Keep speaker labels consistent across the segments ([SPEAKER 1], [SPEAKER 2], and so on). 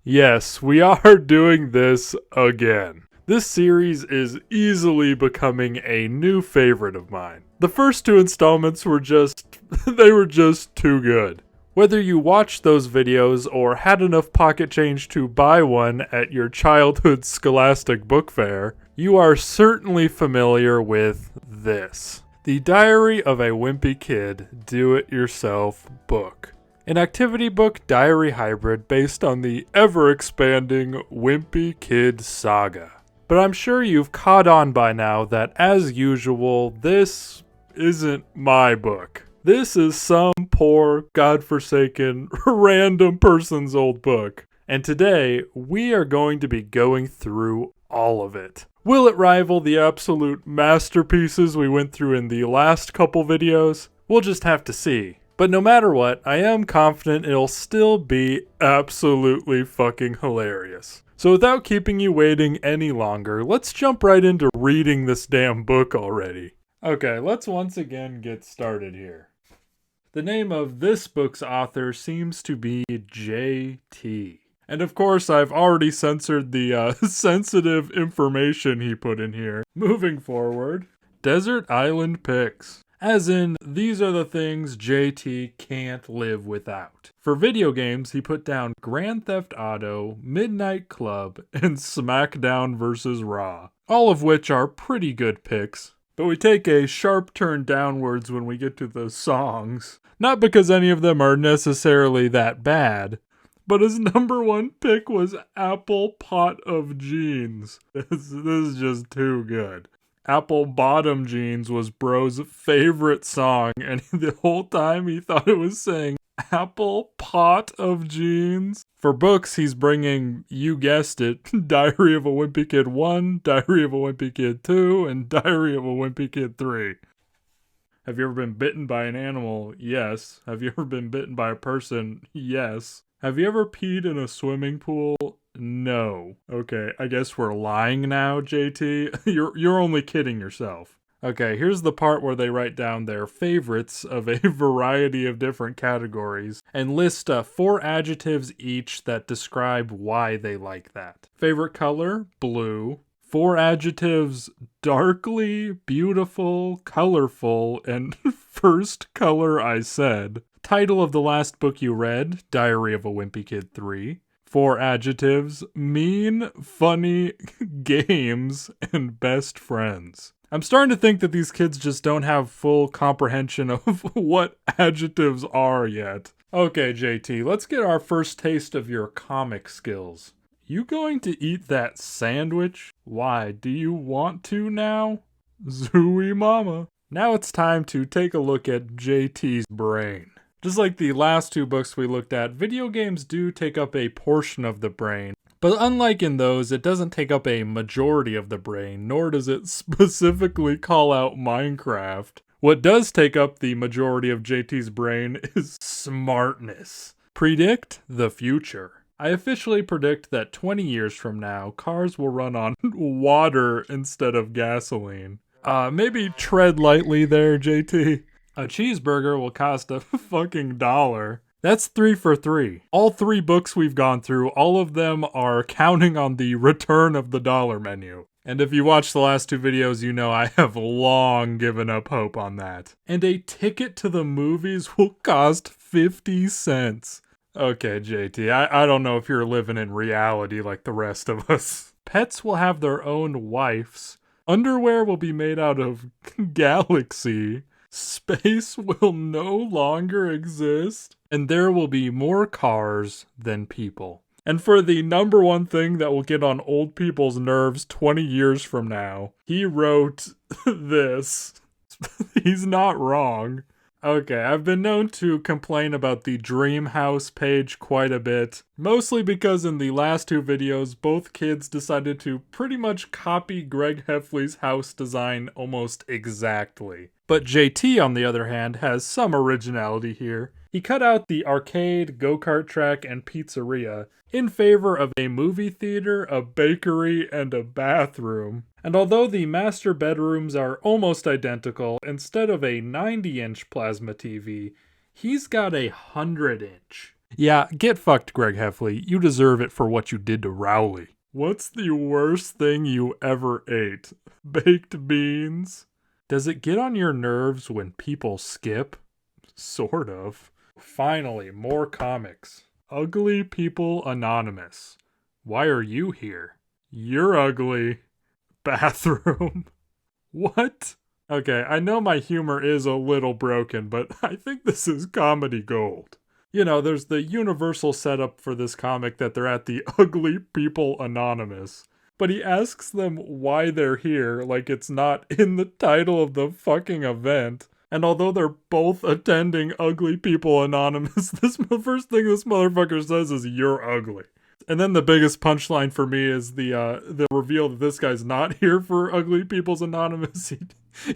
[SPEAKER 1] Yes, we are doing this again. This series is easily becoming a new favorite of mine. The first two installments were they were just too good. Whether you watched those videos or had enough pocket change to buy one at your childhood scholastic book fair, you are certainly familiar with this. The Diary of a Wimpy Kid Do-It-Yourself book. An activity book diary hybrid based on the ever-expanding Wimpy Kid saga. But I'm sure you've caught on by now that, as usual, this isn't my book. This is some poor, godforsaken, random person's old book. And today, we are going to be going through all of it. Will it rival the absolute masterpieces we went through in the last couple videos? We'll just have to see. But no matter what, I am confident it'll still be absolutely fucking hilarious. So without keeping you waiting any longer, let's jump right into reading this damn book already. Okay, let's once again get started here. The name of this book's author seems to be JT. And of course, I've already censored the sensitive information he put in here. Moving forward, Desert Island Picks. As in, these are the things JT can't live without. For video games, he put down Grand Theft Auto, Midnight Club, and SmackDown vs. Raw. All of which are pretty good picks. But we take a sharp turn downwards when we get to the songs. Not because any of them are necessarily that bad, but his number one pick was Apple Pot of Jeans. This is just too good. Apple Bottom Jeans was bro's favorite song, and the whole time he thought it was saying Apple Pot of Jeans. For books, he's bringing, you guessed it, Diary of a Wimpy Kid 1, Diary of a Wimpy Kid 2, and Diary of a Wimpy Kid 3. Have you ever been bitten by an animal? Yes. Have you ever been bitten by a person? Yes. Have you ever peed in a swimming pool? No. Okay, I guess we're lying now, JT. You're only kidding yourself. Okay, here's the part where they write down their favorites of a variety of different categories and list 4 adjectives each that describe why they like that. Favorite color? Blue. 4 adjectives: darkly, beautiful, colorful, and first color I said. Title of the last book you read? Diary of a Wimpy Kid 3. 4 adjectives: mean, funny, games, and best friends. I'm starting to think that these kids just don't have full comprehension of what adjectives are yet. Okay, JT, let's get our first taste of your comic skills. You going to eat that sandwich? Why, do you want to now? Zooey mama. Now it's time to take a look at JT's brain. Just like the last 2 books we looked at, video games do take up a portion of the brain. But unlike in those, it doesn't take up a majority of the brain, nor does it specifically call out Minecraft. What does take up the majority of JT's brain is smartness. Predict the future. I officially predict that 20 years from now, cars will run on water instead of gasoline. Maybe tread lightly there, JT. A cheeseburger will cost a fucking $1. That's 3 for 3. All 3 books we've gone through, all of them are counting on the return of the dollar menu. And if you watched the last 2 videos, you know I have long given up hope on that. And a ticket to the movies will cost 50 cents. Okay, JT, I don't know if you're living in reality like the rest of us. Pets will have their own wives. Underwear will be made out of galaxy. Space will no longer exist, and there will be more cars than people. And for the number one thing that will get on old people's nerves 20 years from now, he wrote this. He's not wrong. Okay, I've been known to complain about the Dream House page quite a bit, mostly because in the last 2 videos, both kids decided to pretty much copy Greg Heffley's house design almost exactly. But JT, on the other hand, has some originality here. He cut out the arcade, go-kart track, and pizzeria in favor of a movie theater, a bakery, and a bathroom. And although the master bedrooms are almost identical, instead of a 90-inch plasma TV, he's got a 100-inch. Yeah, get fucked, Greg Heffley. You deserve it for what you did to Rowley. What's the worst thing you ever ate? Baked beans? Does it get on your nerves when people skip? Sort of. Finally, more comics. Ugly People Anonymous. Why are you here? You're ugly. Bathroom. What? Okay, I know my humor is a little broken, but I think this is comedy gold. You know, there's the universal setup for this comic that they're at the Ugly People Anonymous. But he asks them why they're here, like it's not in the title of the fucking event. And although they're both attending Ugly People Anonymous, the first thing this motherfucker says is, "You're ugly." And then the biggest punchline for me is the reveal that this guy's not here for Ugly People's Anonymous.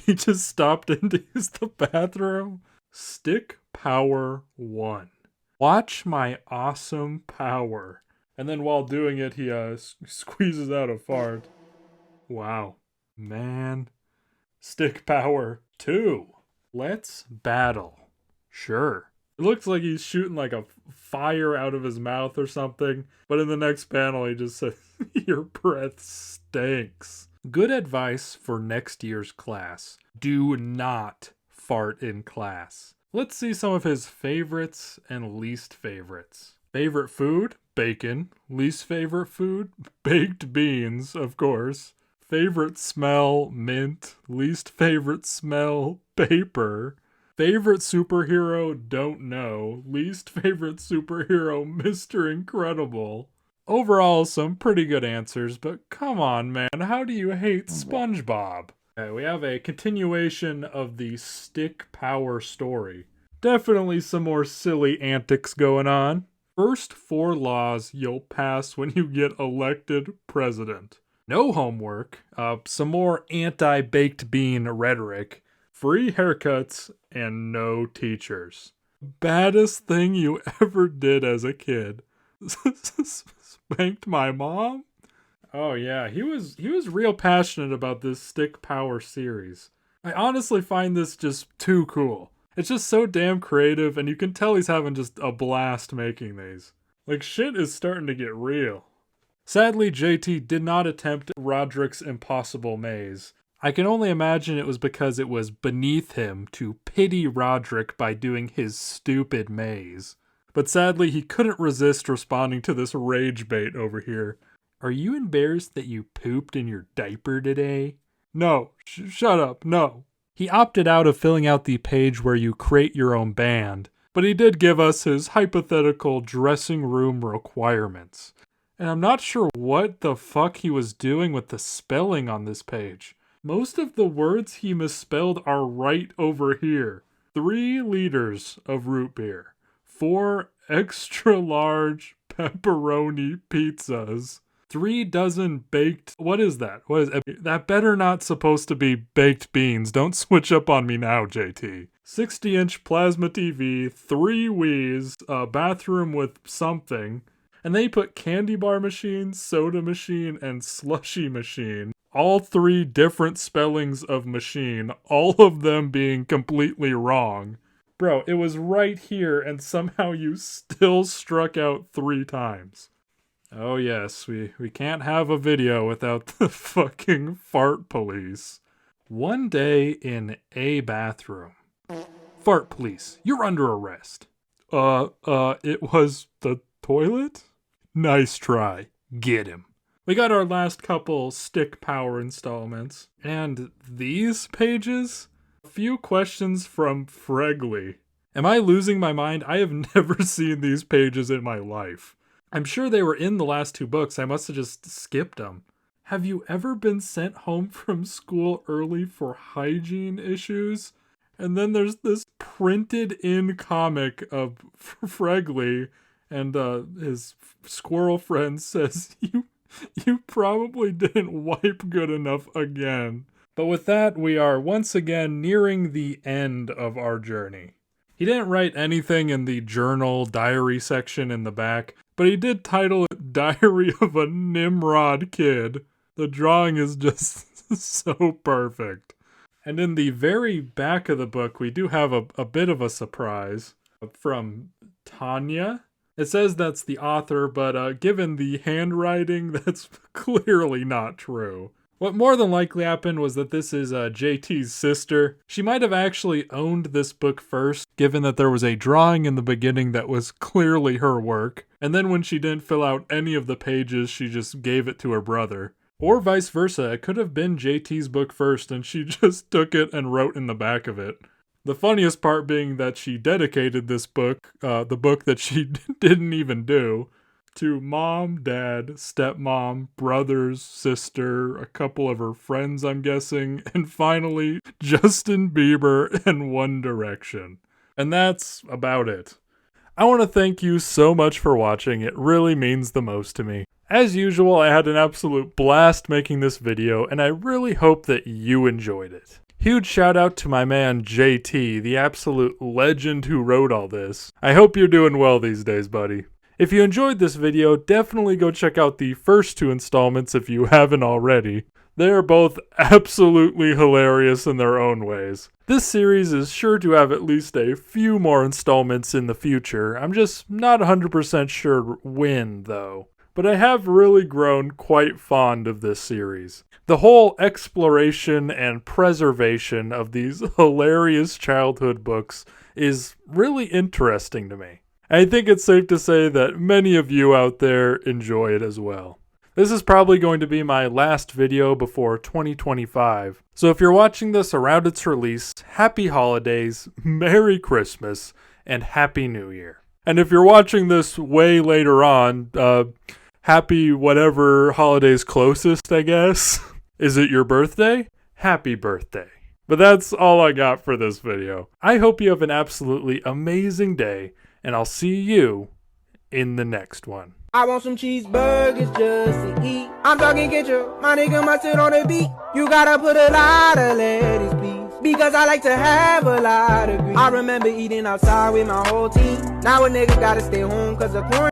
[SPEAKER 1] He just stopped in to use the bathroom. Stick Power 1. Watch my awesome power. And then while doing it, he squeezes out a fart. Wow. Man. Stick Power 2. Let's battle. Sure. It looks like he's shooting like a fire out of his mouth or something. But in the next panel, he just says, "Your breath stinks." Good advice for next year's class. Do not fart in class. Let's see some of his favorites and least favorites. Favorite food? Bacon. Least favorite food? Baked beans, of course. Favorite smell? Mint. Least favorite smell? Paper. Favorite superhero? Don't know. Least favorite superhero? Mr. Incredible. Overall, some pretty good answers, but come on, man, how do you hate SpongeBob? Okay, we have a continuation of the Stick Power story. Definitely some more silly antics going on. First 4 laws you'll pass when you get elected president. No homework, some more anti-baked bean rhetoric, free haircuts, and no teachers. Baddest thing you ever did as a kid. Spanked my mom? Oh yeah, he was real passionate about this Stick Power series. I honestly find this just too cool. It's just so damn creative, and you can tell he's having just a blast making these. Like, shit is starting to get real. Sadly, JT did not attempt Roderick's impossible maze. I can only imagine it was because it was beneath him to pity Roderick by doing his stupid maze. But sadly, he couldn't resist responding to this rage bait over here. Are you embarrassed that you pooped in your diaper today? No, shut up, no. He opted out of filling out the page where you create your own band, but he did give us his hypothetical dressing room requirements. And I'm not sure what the fuck he was doing with the spelling on this page. Most of the words he misspelled are right over here. 3 liters of root beer. 4 extra large pepperoni pizzas. 3 dozen baked... What is that? What is it? That better not supposed to be baked beans. Don't switch up on me now, JT. 60-inch plasma TV, 3 Wii's, a bathroom with something. And they put candy bar machine, soda machine, and slushy machine. All 3 different spellings of machine, all of them being completely wrong. Bro, it was right here, and somehow you still struck out 3 times. Oh yes, we can't have a video without the fucking fart police. One day in a bathroom. Fart police, you're under arrest. It was the toilet? Nice try. Get him. We got our last couple Stick Power installments. And these pages? A few questions from Fregley. Am I losing my mind? I have never seen these pages in my life. I'm sure they were in the last 2 books. I must have just skipped them. Have you ever been sent home from school early for hygiene issues? And then there's this printed-in comic of Fregley, and his squirrel friend says, you probably didn't wipe good enough again. But with that, we are once again nearing the end of our journey. He didn't write anything in the journal diary section in the back, but he did title it Diary of a Nimrod Kid. The drawing is just so perfect. And in the very back of the book, we do have a bit of a surprise from Tanya. It says that's the author, but given the handwriting, that's clearly not true. What more than likely happened was that this is JT's sister. She might have actually owned this book first, given that there was a drawing in the beginning that was clearly her work. And then when she didn't fill out any of the pages, she just gave it to her brother. Or vice versa, it could have been JT's book first and she just took it and wrote in the back of it. The funniest part being that she dedicated this book, the book that she didn't even do, to mom, dad, stepmom, brothers, sister, a couple of her friends, I'm guessing, and finally, Justin Bieber and One Direction. And that's about it. I want to thank you so much for watching. It really means the most to me. As usual, I had an absolute blast making this video, and I really hope that you enjoyed it. Huge shout out to my man JT, the absolute legend who wrote all this. I hope you're doing well these days, buddy. If you enjoyed this video, definitely go check out the first 2 installments if you haven't already. They are both absolutely hilarious in their own ways. This series is sure to have at least a few more installments in the future. I'm just not 100% sure when, though. But I have really grown quite fond of this series. The whole exploration and preservation of these hilarious childhood books is really interesting to me. I think it's safe to say that many of you out there enjoy it as well. This is probably going to be my last video before 2025, so if you're watching this around its release, happy holidays, Merry Christmas, and Happy New Year. And if you're watching this way later on, happy whatever holiday's closest, I guess. Is it your birthday? Happy birthday. But that's all I got for this video. I hope you have an absolutely amazing day, and I'll see you in the next one.
[SPEAKER 2] I want some cheeseburgers just to eat. I'm talking ketchup, my nigga mustard on the beat. You gotta put a lot of lettuce, please, because I like to have a lot of grease. I remember eating outside with my whole team. Now a nigga gotta stay home cause of quarantine.